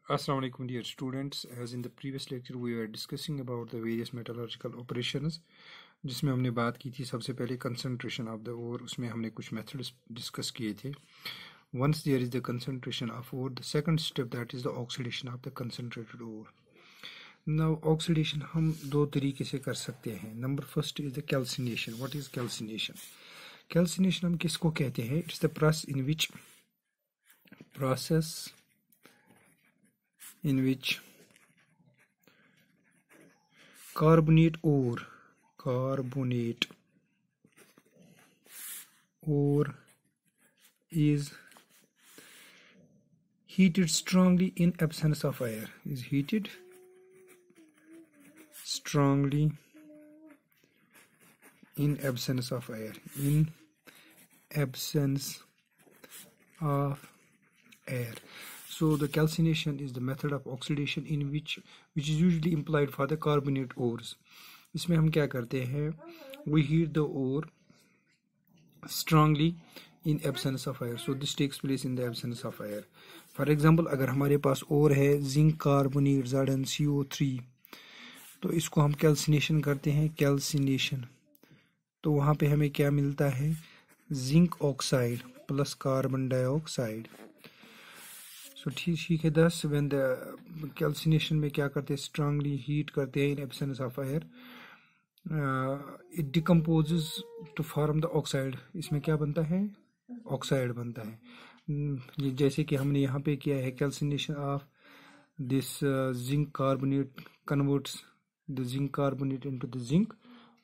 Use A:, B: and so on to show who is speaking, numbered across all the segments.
A: Assalamu alaikum dear students. As in the previous lecture we were discussing about the various metallurgical operations जिसमें हमने बात की थी सबसे पहले concentration of the ore. उसमें हमने कुछ methods discuss किए थे. Once there is the concentration of ore, the second step that is the oxidation of the concentrated ore. Now oxidation हम दो तरीके से कर सकते हैं. Number first is the calcination. What is calcination? Calcination हम किसको कहते हैं? It's the process in which carbonate ore is heated strongly in absence of air. Is heated strongly in absence of air. In absence of air. So the calcination is the method of oxidation in which is usually employed for the carbonate ores. इसमें हम क्या करते हैं? We heat the ore strongly in absence of air. So this takes place in the absence of air. For example, अगर हमारे पास ore है zinc carbonate ZnCO3, तो इसको हम कैल्सिनेशन करते हैं. कैल्सिनेशन तो वहाँ पे हमें क्या मिलता है? Zinc oxide plus carbon dioxide. So ठीक है. दस व्हेन द कैल्सिनेशन में क्या करते हैं? स्ट्रांगली हीट करते हैं in absence of air. It decomposes to form the oxide. इसमें क्या बनता है? ऑक्साइड बनता है. ये जैसे कि हमने यहाँ पे किया है calcination of this zinc carbonate converts the zinc carbonate into the zinc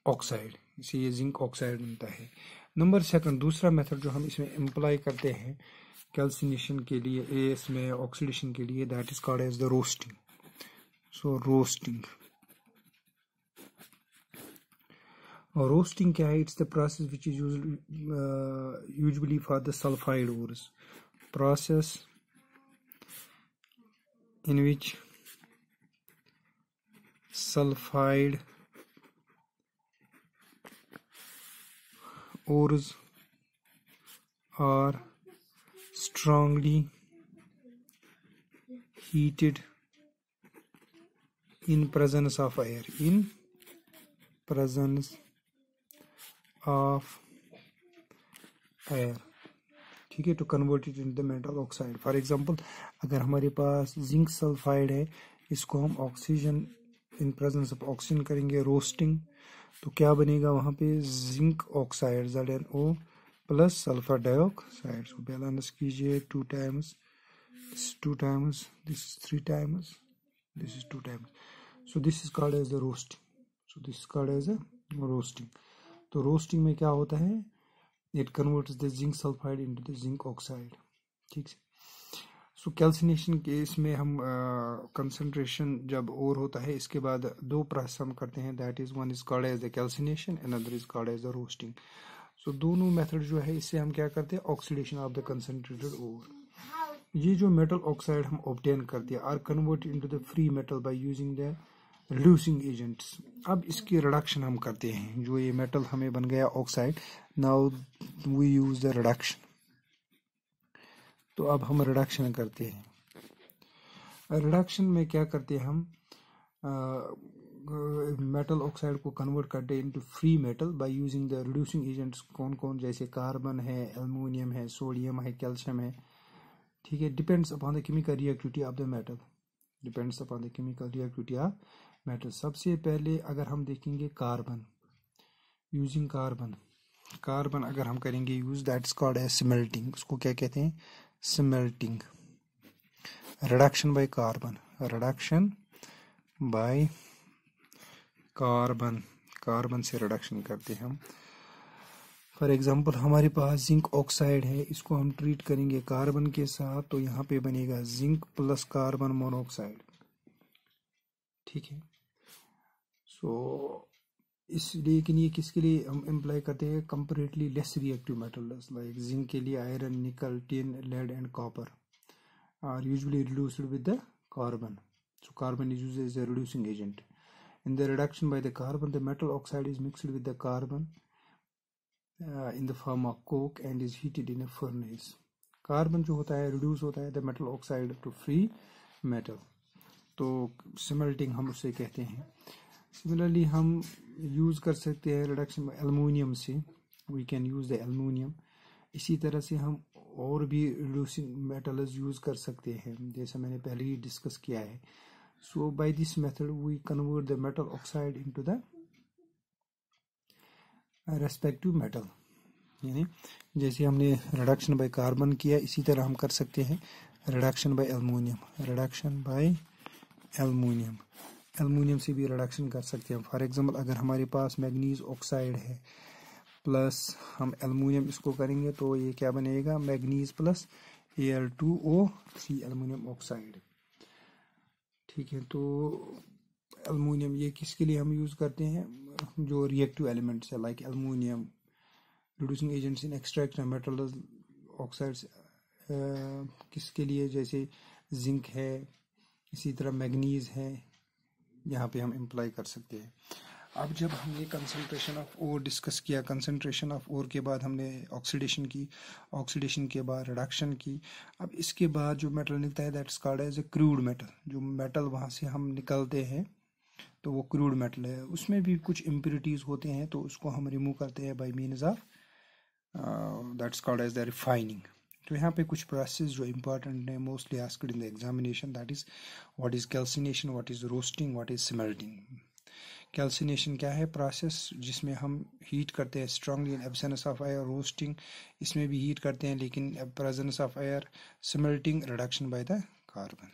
A: oxide. इसे ये जिंक ऑक्साइड बनता है. नंबर सेकंड, दूसरा मेथड जो हम इसमें एम्प्लॉय करते हैं कैल्सिनेशन के लिए, इसमें ऑक्सीडेशन के लिए, that is called as the roasting. So roasting क्या है? It's the process which is usually for the sulphide ores. Process in which sulphide ores are strongly heated in presence of air. In presence of air, ठीक है, to convert it into the metal oxide. For example, अगर हमारे पास zinc sulphide है, इसको हम oxygen in presence of oxygen करेंगे roasting, तो क्या बनेगा वहाँ पे? Zinc oxide ZnO plus sulphur dioxide. So balance कीजिए. 2 times, this is 2 times, this is 3 times, this is 2 times. So this is called as the roasting. So this is called as a roasting. तो roasting में क्या होता है? It converts the zinc sulfide into the zinc oxide. ठीक है. सो calcination case में हम concentration जब और होता है, इसके बाद दो प्रोसेस हम करते हैं. That is one is called as the calcination, another is called as the roasting. So दोनों मेथड जो है, इससे हम क्या करते हैं? Oxidation of the concentrated ore. ये जो मेटल ऑक्साइड हम ऑब्टेन करते हैं are converted into the free metal by using the reducing agents. अब इसकी रिडक्शन हम करते हैं. जो ये मेटल हमें बन गया oxide, now we use the reduction. तो अब हम रिडक्शन करते हैं. रिडक्शन में क्या करते हैं? हम मेटल ऑक्साइड को कन्वर्ट करते हैं into free metal by using the reducing agents. कौन कौन? जैसे कार्बन है, एल्युमिनियम है, सोडियम है, कैल्शियम है. ठीक है. Depends upon the chemical reactivity of the metal. Depends upon the chemical reactivity of metal. सबसे पहले अगर हम देखेंगे कार्बन, यूजिंग कार्बन अगर हम करेंगे use, that is called as smelting. उसको क्या कहते हैं? Smelting. Reduction by carbon. Reduction by carbon से रिडक्शन करते हैं हम. फॉर एग्जांपल हमारे पास जिंक ऑक्साइड है, इसको हम ट्रीट करेंगे कार्बन के साथ, तो यहाँ पे बनेगा जिंक प्लस कार्बन मोनोऑक्साइड. ठीक है. सो लेकिन ये किसके लिए हम एम्प्लॉय करते हैं? Comparatively less reactive metals like zinc के लिए iron, nickel, tin, lead and copper are usually reduced with the carbon. So carbon is used as a reducing agent. In the reduction by the carbon, the metal oxide is mixed with the carbon in the form of coke and is heated in a furnace. Carbon जो होता है reduce होता है the metal oxide to free metal, तो smelting हम उसे कहते हैं। सिमिलरली हम यूज़ कर सकते हैं रिडक्शन एल्युमिनियम से, we can use the aluminium. इसी तरह से हम और भी रिड्यूसिंग मेटल्स यूज़ कर सकते हैं, जैसा मैंने पहले ही डिस्कस किया है। So by this method we convert the metal oxide into the respective metal, यानी जैसे हमने रिडक्शन बाय कार्बन किया, इसी तरह हम कर सकते हैं reduction by aluminium. Reduction by aluminium, aluminium से भी रिडक्शन कर सकते हैं। फॉर एग्जांपल अगर हमारे पास मैग्नीज ऑक्साइड है प्लस हम एल्युमिनियम इसको करेंगे तो ये क्या बनेगा, manganese plus Al2O3 aluminium oxide. ठीक है, तो एल्युमिनियम ये किसके लिए हम यूज़ करते हैं, जो रिएक्टिव एलिमेंट्स है लाइक एल्युमिनियम, रिड्यूसिंग एजेंट्स इन एक्सट्रैक्ट मेटल ऑक्साइड्स किसके लिए, जैसे जिंक है, इसी तरह मैग्नीज है, यहाँ पे हम अप्लाई कर सकते हैं। अब जब हमने कंसंट्रेशन ऑफ ओर डिस्कस किया, कंसंट्रेशन ऑफ ओर के बाद हमने ऑक्सीडेशन की, ऑक्सीडेशन के बाद रिडक्शन की, अब इसके बाद जो मेटल निकलता है that's called as a crude metal. जो मेटल वहाँ से हम निकलते हैं तो वो क्रूड मेटल है, उसमें भी कुछ इम्प्योरिटीज़ होते हैं, तो उसको हम रिमूव करते हैं by means of that's called as the refining. तो यहाँ पे कुछ प्रोसेस जो इम्पोर्टेंट है, mostly asked in the examination, that is what is calcination, what is roasting, what is smelting. Calcination क्या है, प्रोसेस जिसमें हम हीट करते हैं strongly in absence of air. Roasting इसमें भी हीट करते हैं लेकिन presence of air. Smelting reduction by the carbon.